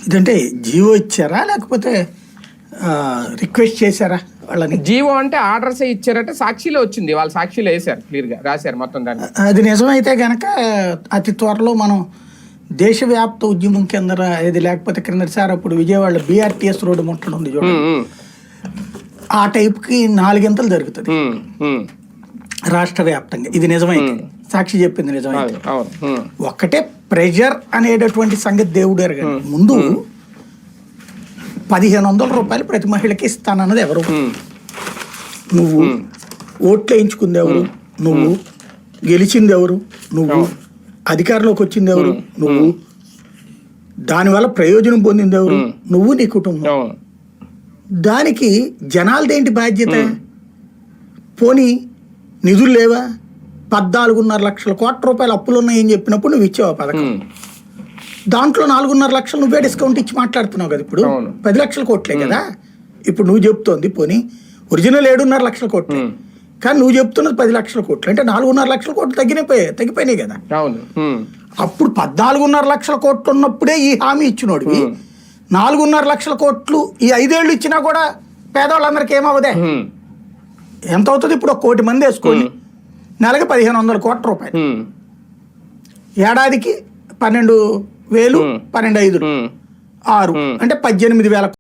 ఇదంటే జీవో ఇచ్చారా లేకపోతే రిక్వెస్ట్ చేశారా వాళ్ళని? జీవో అంటే ఆర్డర్స్ ఇచ్చారంటే సాక్షిలో వచ్చింది, వాళ్ళు సాక్షిలో వేశారు, క్లియర్ గా రాశారు మొత్తం దాన్ని. అది నిజమైతే గనక అతి త్వరలో మనం దేశవ్యాప్త ఉద్యమం కింద ఇది, లేకపోతే క్రిందసారి అప్పుడు విజయవాడ BRTS రోడ్డు ముట్టడం ఉంది చూడండి, ఆ టైప్కి 4 గంటలు జరుగుతుంది రాష్ట్ర వ్యాప్తంగా. ఇది నిజమైతే, సాక్షి చెప్పింది నిజమైతే. ఒక్కటే ప్రెజర్ అనేటటువంటి సంగతి దేవుడు ఎరగండి. ముందు 1500 రూపాయలు ప్రతి మహిళకి ఇస్తానన్నది ఎవరు? నువ్వు. ఓట్లు వేయించుకుంది ఎవరు? నువ్వు. గెలిచింది ఎవరు? నువ్వు. అధికారంలోకి వచ్చింది ఎవరు? నువ్వు. దానివల్ల ప్రయోజనం పొందింది ఎవరు? నువ్వు, నీ కుటుంబం. దానికి జనాలదేంటి బాధ్యత? పోనీ నిధులు లేవా? 14.5 లక్షల కోట్ల రూపాయలు అప్పులు ఉన్నాయని చెప్పినప్పుడు నువ్వు ఇచ్చావా పథకం? దాంట్లో 4.5 లక్షలు నువ్వే డిస్కౌంట్ ఇచ్చి మాట్లాడుతున్నావు కదా. ఇప్పుడు 10 లక్షల కోట్లే కదా ఇప్పుడు నువ్వు చెప్తోంది. పోనీ ఒరిజినల్ 7.5 లక్షల కోట్లే, కానీ నువ్వు చెప్తున్నది 10 లక్షల కోట్లు. అంటే 4.5 లక్షల కోట్లు తగ్గిపోయినాయి కదా. అప్పుడు 14.5 లక్షల కోట్లు ఉన్నప్పుడే ఈ హామీ ఇచ్చినోడివి 4.5 లక్షల కోట్లు ఈ 5 ఏళ్ళు ఇచ్చినా కూడా పేదవాళ్ళందరికీ ఏమవుదే? ఎంత అవుతుంది? ఇప్పుడు 1 కోటి మంది వేసుకోండి, నెలకి 1500 కోట్ల రూపాయలు, ఏడాదికి 12,000, 12,500, 6 అంటే 18,000